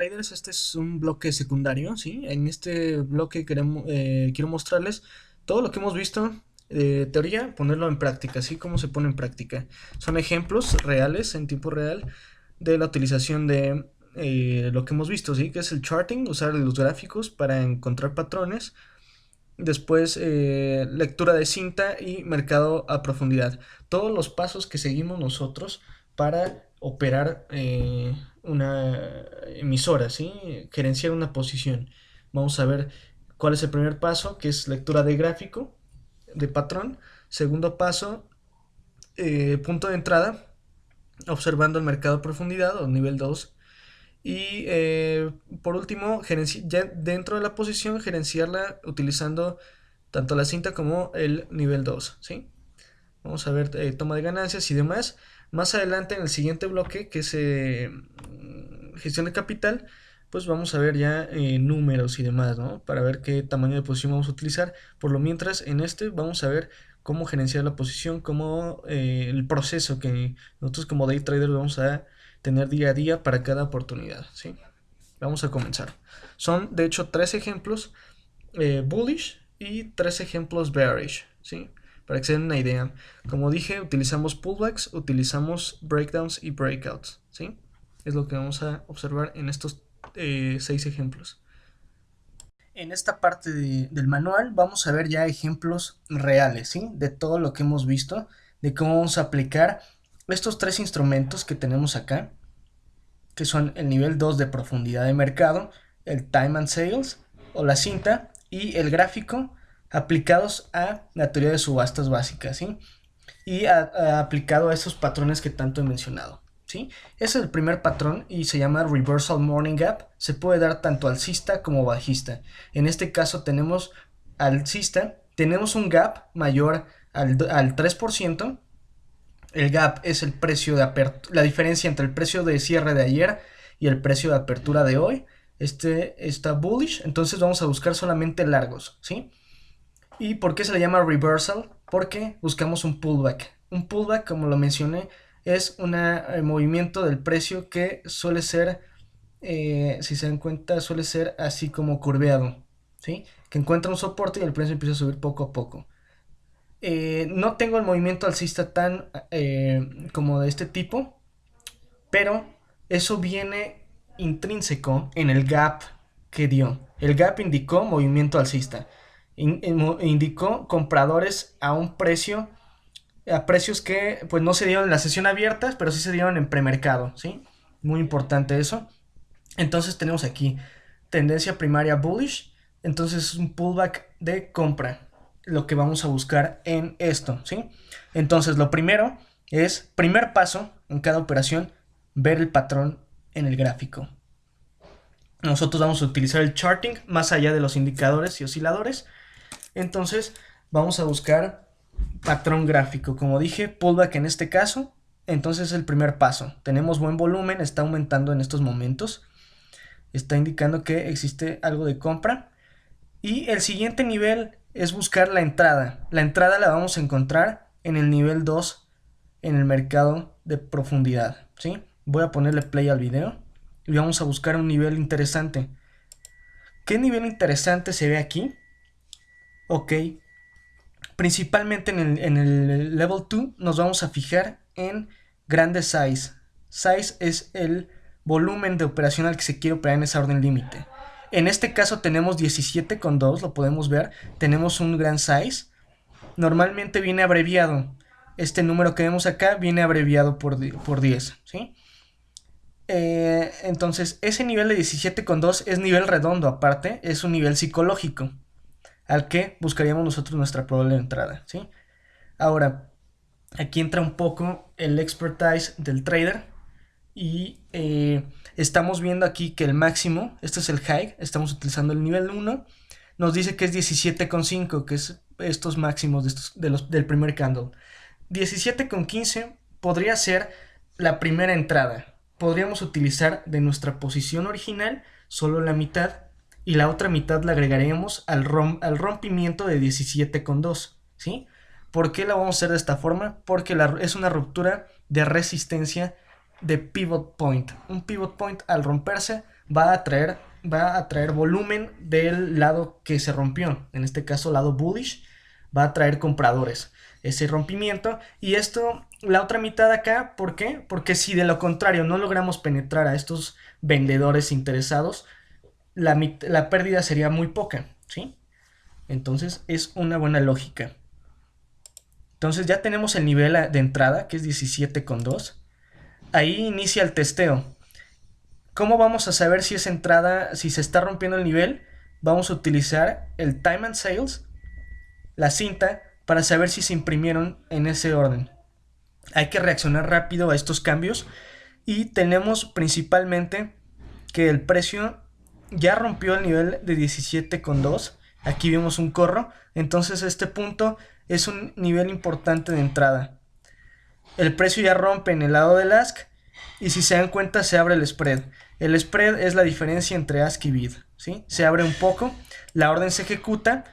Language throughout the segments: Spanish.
traders, este es un bloque secundario, ¿sí? En este bloque quiero mostrarles todo lo que hemos visto de teoría, ponerlo en práctica, ¿sí? Cómo se pone en práctica. Son ejemplos reales, en tiempo real, de la utilización de lo que hemos visto, ¿sí? Que es el charting, usar los gráficos para encontrar patrones. Después, lectura de cinta y mercado a profundidad. Todos los pasos que seguimos nosotros para operar una emisora, ¿sí? Gerenciar una posición. Vamos a ver cuál es el primer paso, que es lectura de gráfico, de patrón. Segundo paso, punto de entrada, observando el mercado a profundidad o nivel 2. Y por último, ya dentro de la posición, gerenciarla utilizando tanto la cinta como el nivel 2, ¿sí? Vamos a ver toma de ganancias y demás. Más adelante en el siguiente bloque, que es gestión de capital, pues vamos a ver ya números y demás, ¿no? Para ver qué tamaño de posición vamos a utilizar. Por lo mientras, en este vamos a ver cómo gerenciar la posición, cómo el proceso que nosotros como day trader vamos a tener día a día para cada oportunidad, ¿sí? Vamos a comenzar. Son de hecho tres ejemplos bullish y tres ejemplos bearish, ¿sí? Para que se den una idea. Como dije, utilizamos pullbacks, utilizamos breakdowns y breakouts, ¿sí? Es lo que vamos a observar en estos 6 ejemplos. En esta parte del manual vamos a ver ya ejemplos reales, ¿sí? De todo lo que hemos visto, de cómo vamos a aplicar estos tres instrumentos que tenemos acá, que son el nivel 2 de profundidad de mercado, el time and sales o la cinta y el gráfico aplicados a la teoría de subastas básicas, ¿sí? Y aplicado a esos patrones que tanto he mencionado, ¿sí? Ese es el primer patrón y se llama Reversal Morning Gap. Se puede dar tanto alcista como bajista. En este caso tenemos alcista, tenemos un gap mayor al 3%. El gap es el precio de apertura, la diferencia entre el precio de cierre de ayer y el precio de apertura de hoy. Este está bullish, entonces vamos a buscar solamente largos, ¿sí? ¿Y por qué se le llama reversal? Porque buscamos un pullback. Un pullback, como lo mencioné, es un movimiento del precio que suele ser, si se dan cuenta, suele ser así como curveado, ¿sí? Que encuentra un soporte y el precio empieza a subir poco a poco. No tengo el movimiento alcista tan como de este tipo, pero eso viene intrínseco en el gap que dio. El gap indicó movimiento alcista. Indicó compradores a un precio, a precios que pues no se dieron en la sesión abierta, pero sí se dieron en premercado, ¿sí? Muy importante eso. Entonces tenemos aquí tendencia primaria bullish, entonces es un pullback de compra lo que vamos a buscar en esto, ¿sí? Entonces lo primero es, primer paso en cada operación, ver el patrón en el gráfico. Nosotros vamos a utilizar el charting más allá de los indicadores y osciladores. Entonces vamos a buscar patrón gráfico. Como dije, pullback en este caso. Entonces es el primer paso. Tenemos buen volumen, está aumentando en estos momentos. Está indicando que existe algo de compra. Y el siguiente nivel es buscar la entrada. La entrada la vamos a encontrar en el nivel 2 en el mercado de profundidad, ¿sí? Voy a ponerle play al video y vamos a buscar un nivel interesante. ¿Qué nivel interesante se ve aquí? Ok, principalmente en el level 2 nos vamos a fijar en grande size. Size es el volumen de operación al que se quiere operar en esa orden límite. En este caso tenemos 17,2, lo podemos ver. Tenemos un gran size. Normalmente viene abreviado. Este número que vemos acá viene abreviado por 10, ¿sí? Entonces ese nivel de 17,2 es nivel redondo aparte, es un nivel psicológico al que buscaríamos nosotros nuestra probable entrada, ¿sí? Ahora, aquí entra un poco el expertise del trader y estamos viendo aquí que el máximo, este es el high, estamos utilizando el nivel 1, nos dice que es 17,5, que es estos máximos del primer candle. 17,15 podría ser la primera entrada. Podríamos utilizar de nuestra posición original solo la mitad y la otra mitad la agregaríamos al rompimiento de 17,2, ¿sí? ¿Por qué la vamos a hacer de esta forma? Porque es una ruptura de resistencia de pivot point. Un pivot point al romperse va a atraer volumen del lado que se rompió, en este caso lado bullish, va a atraer compradores ese rompimiento. Y esto, la otra mitad acá, ¿por qué? Porque si de lo contrario no logramos penetrar a estos vendedores interesados, la pérdida sería muy poca, ¿sí? Entonces es una buena lógica. Entonces ya tenemos el nivel de entrada, que es 17,2. Ahí inicia el testeo. ¿Cómo vamos a saber si esa entrada, si se está rompiendo el nivel? Vamos a utilizar el Time and Sales, la cinta, para saber si se imprimieron en ese orden. Hay que reaccionar rápido a estos cambios y tenemos principalmente que el precio ya rompió el nivel de 17,2. Aquí vemos un corro, entonces este punto es un nivel importante de entrada. El precio ya rompe en el lado del ask y si se dan cuenta se abre el spread. El spread es la diferencia entre ask y bid, ¿sí? Se abre un poco, la orden se ejecuta,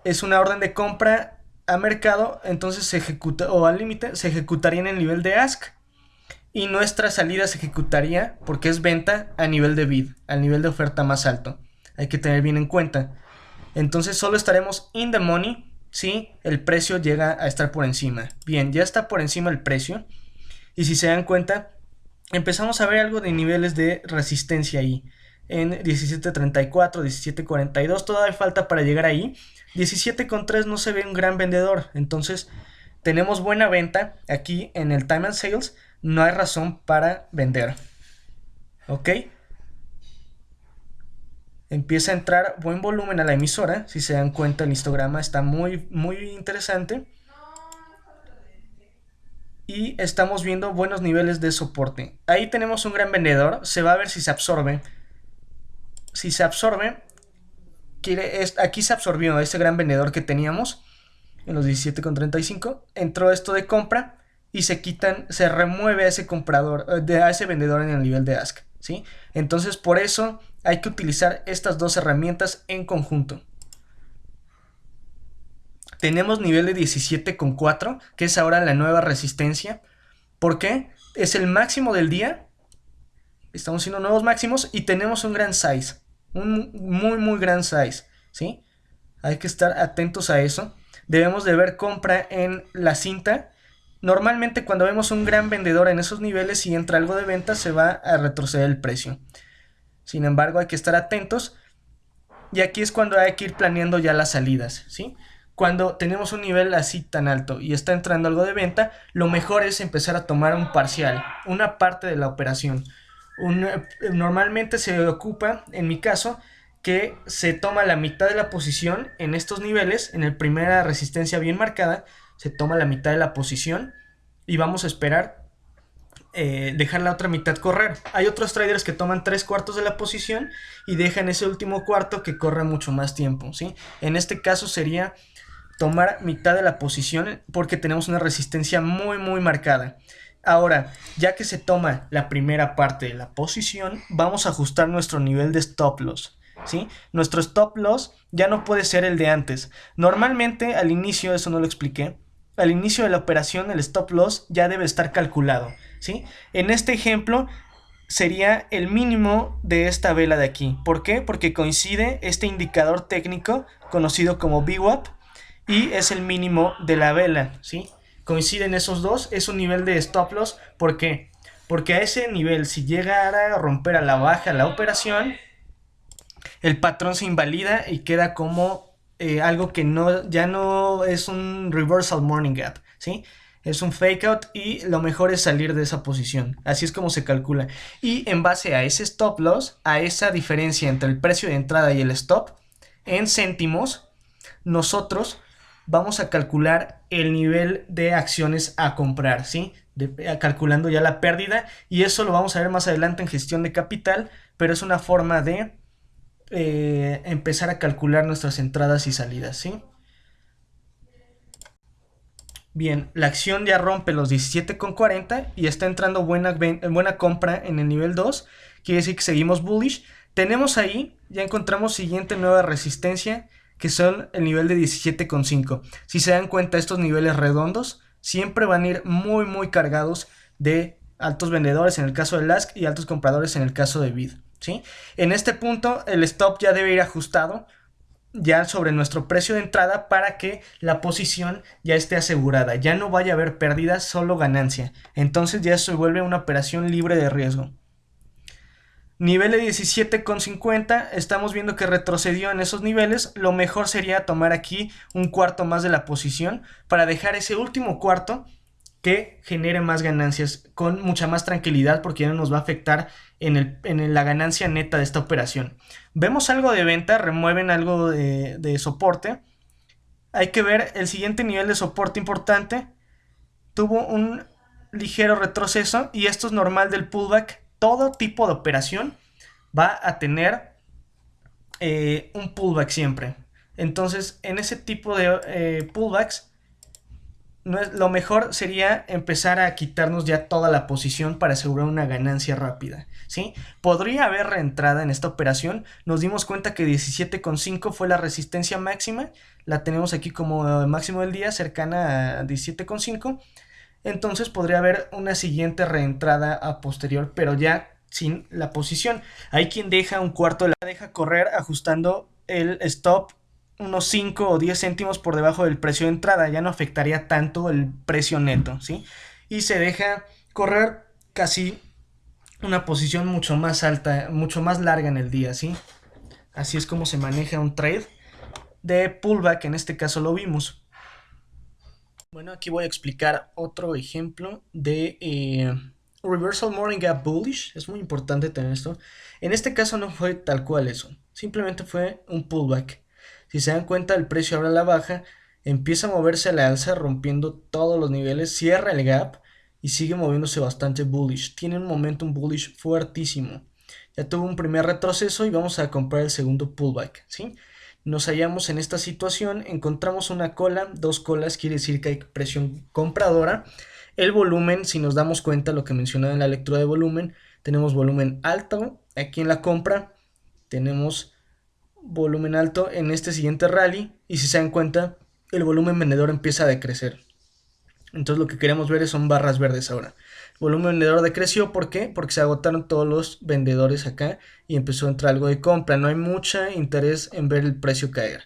es una orden de compra a mercado, entonces se ejecuta, o al límite, se ejecutaría en el nivel de ask y nuestra salida se ejecutaría, porque es venta, a nivel de bid, al nivel de oferta más alto. Hay que tener bien en cuenta. Entonces solo estaremos in the money si el precio llega a estar por encima. Bien, ya está por encima el precio y si se dan cuenta empezamos a ver algo de niveles de resistencia ahí en 17.34, 17.42, todavía falta para llegar ahí. 17.3 no se ve un gran vendedor, entonces tenemos buena venta aquí en el Time and Sales, no hay razón para vender. ¿Ok? Empieza a entrar buen volumen a la emisora. Si se dan cuenta, el histograma está muy, muy interesante. Y estamos viendo buenos niveles de soporte. Ahí tenemos un gran vendedor. Se va a ver si se absorbe. Si se absorbe, aquí se absorbió ese gran vendedor que teníamos en los 17,35. Entró esto de compra y se remueve a ese comprador, a ese vendedor en el nivel de ask, ¿sí? Entonces por eso hay que utilizar estas dos herramientas en conjunto. Tenemos nivel de 17,4, que es ahora la nueva resistencia. ¿Por qué? Es el máximo del día. Estamos haciendo nuevos máximos y tenemos un gran size. Un muy, muy gran size, ¿sí? Hay que estar atentos a eso. Debemos de ver compra en la cinta. Normalmente cuando vemos un gran vendedor en esos niveles y entra algo de venta se va a retroceder el precio. Sin embargo hay que estar atentos y aquí es cuando hay que ir planeando ya las salidas, ¿sí? Cuando tenemos un nivel así tan alto y está entrando algo de venta, lo mejor es empezar a tomar un parcial, una parte de la operación. Normalmente se ocupa, en mi caso, que se toma la mitad de la posición en estos niveles, en la primera resistencia bien marcada, se toma la mitad de la posición y vamos a esperar dejar la otra mitad correr. Hay otros traders que toman 3/4 de la posición y dejan ese último cuarto que corre mucho más tiempo, ¿sí? En este caso sería tomar mitad de la posición porque tenemos una resistencia muy muy marcada. Ahora, ya que se toma la primera parte de la posición, vamos a ajustar nuestro nivel de stop loss, ¿sí? Nuestro stop loss ya no puede ser el de antes. Normalmente al inicio, eso no lo expliqué, al inicio de la operación el stop loss ya debe estar calculado, ¿sí? En este ejemplo sería el mínimo de esta vela de aquí. ¿Por qué? Porque coincide este indicador técnico conocido como VWAP y es el mínimo de la vela, ¿sí? Coinciden esos dos, es un nivel de stop loss. ¿Por qué? Porque a ese nivel, si llegara a romper a la baja la operación, el patrón se invalida y queda como algo que ya no es un reversal morning gap, ¿sí? Es un fake out y lo mejor es salir de esa posición. Así es como se calcula. Y en base a ese stop loss, a esa diferencia entre el precio de entrada y el stop, en céntimos, nosotros vamos a calcular el nivel de acciones a comprar, ¿sí? Calculando ya la pérdida, y eso lo vamos a ver más adelante en gestión de capital, pero es una forma de empezar a calcular nuestras entradas y salidas, ¿sí? Bien, la acción ya rompe los 17,40 y está entrando buena compra en el nivel 2, quiere decir que seguimos bullish. Tenemos ahí, ya encontramos siguiente nueva resistencia, que son el nivel de 17,5. Si se dan cuenta, estos niveles redondos siempre van a ir muy muy cargados de altos vendedores en el caso del ask y altos compradores en el caso de bid, ¿sí? En este punto el stop ya debe ir ajustado ya sobre nuestro precio de entrada para que la posición ya esté asegurada, ya no vaya a haber pérdidas, solo ganancia. Entonces ya se vuelve una operación libre de riesgo. Nivel de 17,50, estamos viendo que retrocedió en esos niveles. Lo mejor sería tomar aquí un cuarto más de la posición para dejar ese último cuarto que genere más ganancias con mucha más tranquilidad, porque ya no nos va a afectar en la ganancia neta de esta operación. Vemos algo de venta, remueven algo de soporte. Hay que ver el siguiente nivel de soporte importante. Tuvo un ligero retroceso y esto es normal del pullback. Todo tipo de operación va a tener un pullback siempre. Entonces, en ese tipo de pullbacks, lo mejor sería empezar a quitarnos ya toda la posición para asegurar una ganancia rápida, ¿sí? Podría haber reentrada en esta operación. Nos dimos cuenta que 17,5 fue la resistencia máxima. La tenemos aquí como máximo del día, cercana a 17,5. Entonces podría haber una siguiente reentrada a posterior, pero ya sin la posición. Hay quien deja un cuarto de la deja correr ajustando el stop unos 5 o 10 céntimos por debajo del precio de entrada, ya no afectaría tanto el precio neto, ¿sí? Y se deja correr casi una posición mucho más alta, mucho más larga en el día, ¿sí? Así es como se maneja un trade de pullback, en este caso lo vimos. Bueno, aquí voy a explicar otro ejemplo de Reversal Morning Gap Bullish. Es muy importante tener esto. En este caso no fue tal cual eso, simplemente fue un pullback. Si se dan cuenta, el precio abre a la baja, empieza a moverse a la alza, rompiendo todos los niveles, cierra el gap y sigue moviéndose bastante bullish. Tiene un momentum bullish fuertísimo. Ya tuvo un primer retroceso y vamos a comprar el segundo pullback, ¿sí? Nos hallamos en esta situación, encontramos una cola, dos colas, quiere decir que hay presión compradora. El volumen, si nos damos cuenta, lo que mencionaba en la lectura de volumen, tenemos volumen alto aquí en la compra, tenemos volumen alto en este siguiente rally y si se dan cuenta el volumen vendedor empieza a decrecer. Entonces lo que queremos ver son barras verdes ahora. El volumen vendedor decreció, ¿por qué? Porque se agotaron todos los vendedores acá y empezó a entrar algo de compra. No hay mucho interés en ver el precio caer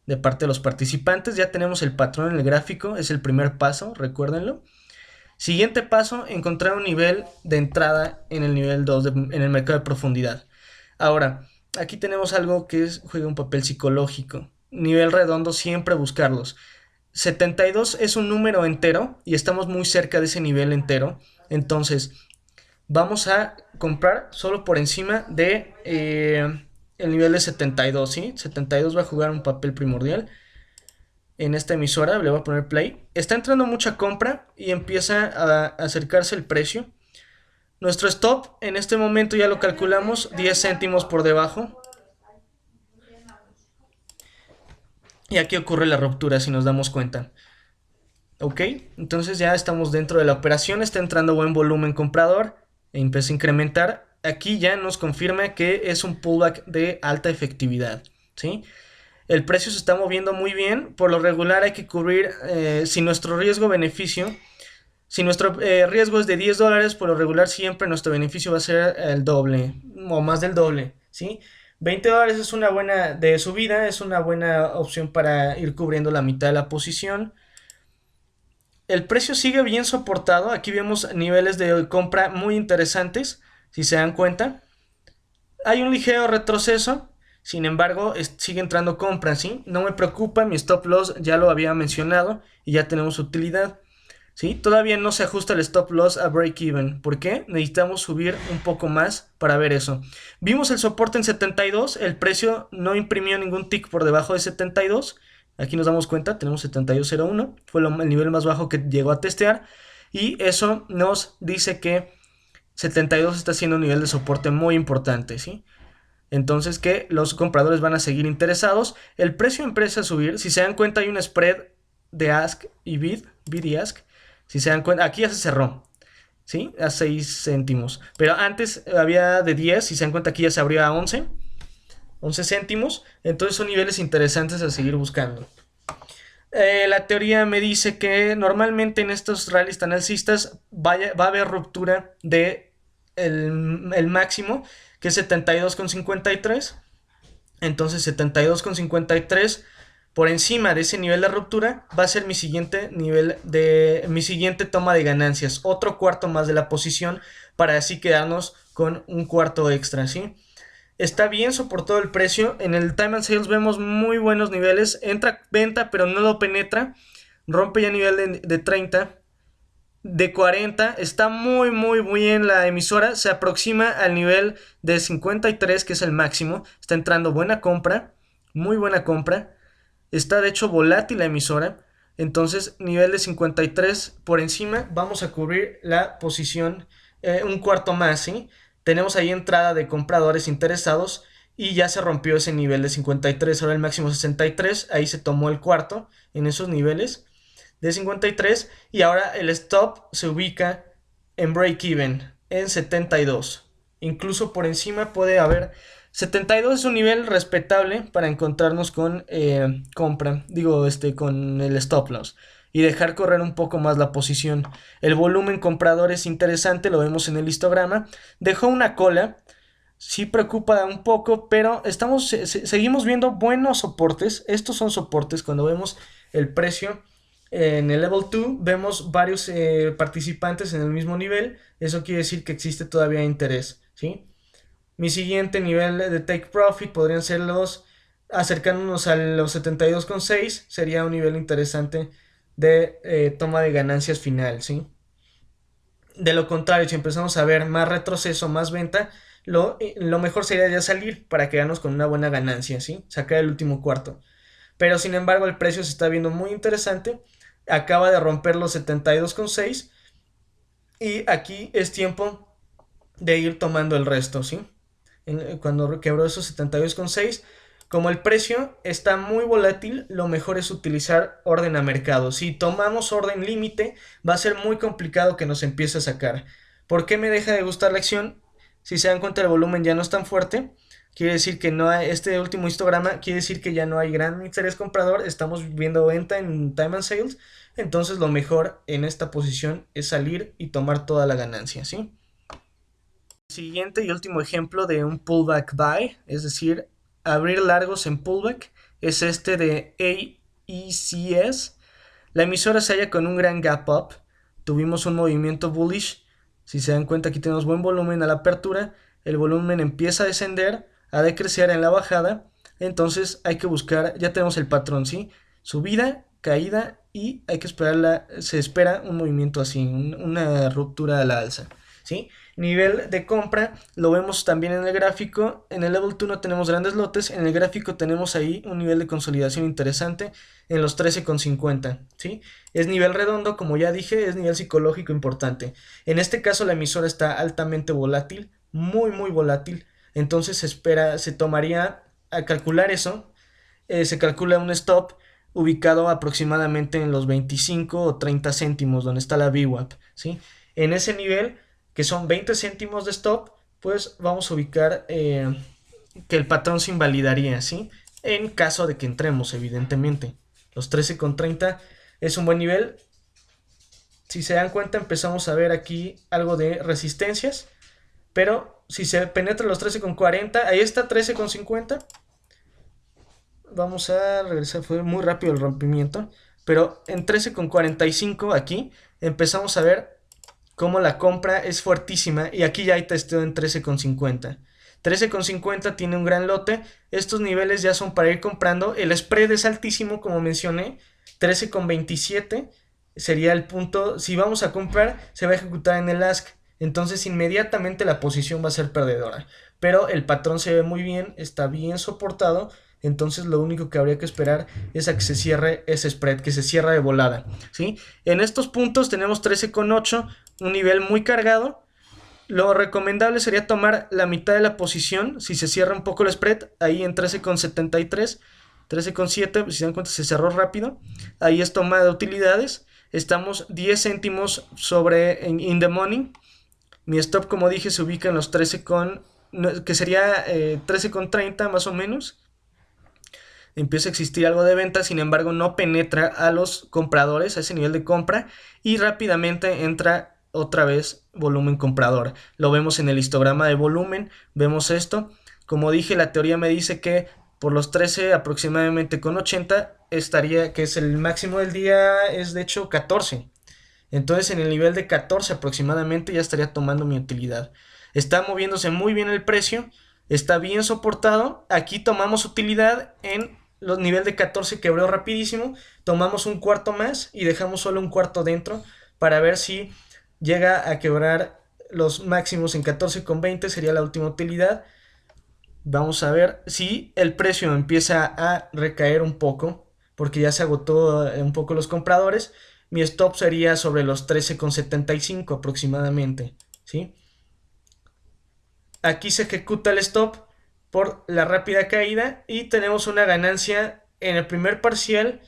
de parte de los participantes. Ya tenemos el patrón en el gráfico, es el primer paso, recuérdenlo. Siguiente paso, encontrar un nivel de entrada en el nivel 2 en el mercado de profundidad. Ahora, aquí tenemos algo que juega un papel psicológico. Nivel redondo, siempre buscarlos. 72 es un número entero y estamos muy cerca de ese nivel entero. Entonces, vamos a comprar solo por encima de el nivel de 72, ¿sí? 72 va a jugar un papel primordial en esta emisora. Le voy a poner play. Está entrando mucha compra y empieza a acercarse el precio. Nuestro stop en este momento ya lo calculamos 10 céntimos por debajo. Y aquí ocurre la ruptura si nos damos cuenta. Ok, entonces ya estamos dentro de la operación, está entrando buen volumen comprador e empieza a incrementar. Aquí ya nos confirma que es un pullback de alta efectividad, ¿sí? El precio se está moviendo muy bien, por lo regular hay que cubrir, si nuestro riesgo-beneficio, si nuestro riesgo es de $10, por lo regular siempre nuestro beneficio va a ser el doble o más del doble, ¿sí? $20 es una buena de subida, es una buena opción para ir cubriendo la mitad de la posición. El precio sigue bien soportado, aquí vemos niveles de compra muy interesantes, si se dan cuenta. Hay un ligero retroceso, sin embargo sigue entrando compra, ¿sí? No me preocupa, mi stop loss ya lo había mencionado y ya tenemos utilidad, ¿sí? Todavía no se ajusta el stop loss a break even, ¿por qué? Necesitamos subir un poco más para ver eso. Vimos el soporte en 72, el precio no imprimió ningún tick por debajo de 72. Aquí nos damos cuenta, tenemos 72.01, fue el nivel más bajo que llegó a testear y eso nos dice que 72 está siendo un nivel de soporte muy importante, ¿sí? Entonces que los compradores van a seguir interesados, el precio empieza a subir, si se dan cuenta hay un spread de ask y bid y ask, si se dan cuenta, aquí ya se cerró, ¿sí? A 6 céntimos, pero antes había de 10, si se dan cuenta aquí ya se abrió a 11 céntimos, entonces son niveles interesantes a seguir buscando. La teoría me dice que normalmente en estos rallies tan alcistas va a haber ruptura de el máximo que es 72,53. Entonces 72,53 por encima de ese nivel de ruptura va a ser mi siguiente mi siguiente toma de ganancias, otro cuarto más de la posición para así quedarnos con un cuarto extra, ¿sí? Está bien soportado el precio. En el Time and Sales vemos muy buenos niveles. Entra venta, pero no lo penetra. Rompe ya nivel de 30. De 40. Está muy, muy bien la emisora. Se aproxima al nivel de 53, que es el máximo. Está entrando buena compra. Muy buena compra. Está de hecho volátil la emisora. Entonces, nivel de 53 por encima. Vamos a cubrir la posición un cuarto más, ¿sí? Tenemos ahí entrada de compradores interesados y ya se rompió ese nivel de 53, ahora el máximo 63, ahí se tomó el cuarto en esos niveles de 53 y ahora el stop se ubica en break-even en 72. Incluso por encima puede haber 72, es un nivel respetable para encontrarnos con compra, con el stop loss y dejar correr un poco más la posición. El volumen comprador es interesante, lo vemos en el histograma. Dejó una cola, sí preocupa un poco, pero seguimos viendo buenos soportes. Estos son soportes. Cuando vemos el precio en el level 2, vemos varios participantes en el mismo nivel. Eso quiere decir que existe todavía interés, ¿sí? Mi siguiente nivel de take profit podrían ser acercándonos a los 72,6, sería un nivel interesante de toma de ganancias final, ¿sí? De lo contrario, si empezamos a ver más retroceso, más venta, lo mejor sería ya salir para quedarnos con una buena ganancia, ¿sí? Sacar el último cuarto. Pero sin embargo el precio se está viendo muy interesante, acaba de romper los 72,6 y aquí es tiempo de ir tomando el resto, ¿sí? Cuando quebró esos 72,6, como el precio está muy volátil, lo mejor es utilizar orden a mercado. Si tomamos orden límite, va a ser muy complicado que nos empiece a sacar. ¿Por qué me deja de gustar la acción? Si se dan cuenta, el volumen ya no es tan fuerte. Quiere decir que no hay, este último histograma quiere decir que ya no hay gran interés comprador. Estamos viendo venta en Time and Sales. Entonces lo mejor en esta posición es salir y tomar toda la ganancia, ¿sí? Siguiente y último ejemplo de un pullback buy, es decir, abrir largos en pullback, es este de AECS. La emisora se halla con un gran gap up, tuvimos un movimiento bullish, si se dan cuenta aquí tenemos buen volumen a la apertura, el volumen empieza a descender, a decrecer en la bajada, entonces hay que buscar, ya tenemos el patrón, ¿sí? Subida, caída y hay que se espera un movimiento así, una ruptura a la alza, ¿sí? Nivel de compra lo vemos también en el gráfico. En el level 2 no tenemos grandes lotes. En el gráfico tenemos ahí un nivel de consolidación interesante en los 13,50, ¿sí? Es nivel redondo, como ya dije, es nivel psicológico importante. En este caso la emisora está altamente volátil, muy volátil. Entonces se tomaría a calcular eso. Se calcula un stop ubicado aproximadamente en los 25 o 30 céntimos donde está la VWAP, ¿sí? En ese nivel, que son 20 céntimos de stop, pues vamos a ubicar que el patrón se invalidaría, ¿sí? En caso de que entremos, evidentemente. Los 13,30 es un buen nivel. Si se dan cuenta, empezamos a ver aquí algo de resistencias, pero si se penetra los 13,40, ahí está 13,50. Vamos a regresar, fue muy rápido el rompimiento, pero en 13,45 aquí empezamos a ver cómo la compra es fuertísima y aquí ya hay testeo en 13,50. 13,50 tiene un gran lote, estos niveles ya son para ir comprando, el spread es altísimo como mencioné, 13,27 sería el punto, si vamos a comprar se va a ejecutar en el ask, entonces inmediatamente la posición va a ser perdedora, pero el patrón se ve muy bien, está bien soportado, entonces lo único que habría que esperar es a que se cierre ese spread, que se cierre de volada, ¿sí? En estos puntos tenemos 13,8, un nivel muy cargado. Lo recomendable sería tomar la mitad de la posición, si se cierra un poco el spread, ahí en 13,73, 13,7, si se dan cuenta se cerró rápido, ahí es toma de utilidades, estamos 10 céntimos sobre in the money, mi stop como dije se ubica en los 13 que sería 13,30 más o menos, empieza a existir algo de venta, sin embargo no penetra a los compradores, a ese nivel de compra, y rápidamente entra otra vez volumen comprador. Lo vemos en el histograma de volumen, vemos esto. Como dije, la teoría me dice que por los 13 aproximadamente con 80 estaría, que es el máximo del día, es de hecho 14. Entonces en el nivel de 14 aproximadamente ya estaría tomando mi utilidad. Está moviéndose muy bien el precio, está bien soportado. Aquí tomamos utilidad en los nivel de 14, quebró rapidísimo. Tomamos un cuarto más y dejamos solo un cuarto dentro para ver si llega a quebrar los máximos en 14,20, sería la última utilidad. Vamos a ver si el precio empieza a recaer un poco, porque ya se agotó un poco los compradores. Mi stop sería sobre los 13,75 aproximadamente, ¿sí? Aquí se ejecuta el stop por la rápida caída y tenemos una ganancia en el primer parcial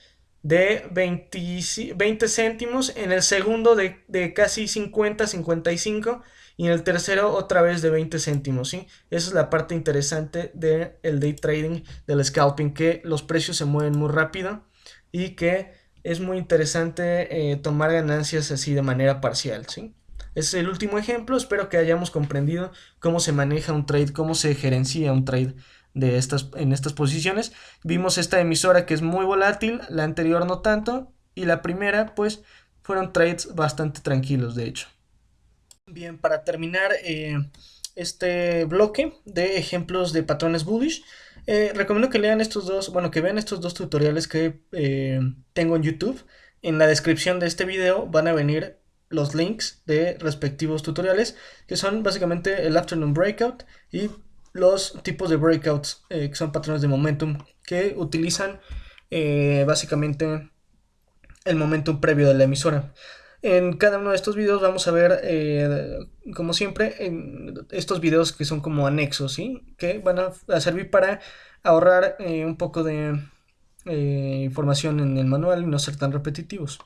de 20 céntimos, en el segundo de casi 50, 55 y en el tercero otra vez de 20 céntimos, ¿sí? Esa es la parte interesante del day trading, del scalping, que los precios se mueven muy rápido y que es muy interesante tomar ganancias así de manera parcial, ¿sí? Es el último ejemplo, espero que hayamos comprendido cómo se maneja un trade, cómo se gerencia un trade en estas posiciones. Vimos esta emisora que es muy volátil, la anterior no tanto, y la primera pues fueron trades bastante tranquilos de hecho. Bien, para terminar este bloque de ejemplos de patrones bullish, recomiendo que lean estos dos, bueno, que vean estos dos tutoriales que tengo en YouTube. En la descripción de este video van a venir los links de respectivos tutoriales, que son básicamente el afternoon breakout y los tipos de breakouts, que son patrones de momentum, que utilizan básicamente el momentum previo de la emisora. En cada uno de estos videos vamos a ver, como siempre, estos videos que son como anexos, ¿sí? Que van a servir para ahorrar un poco de información en el manual y no ser tan repetitivos.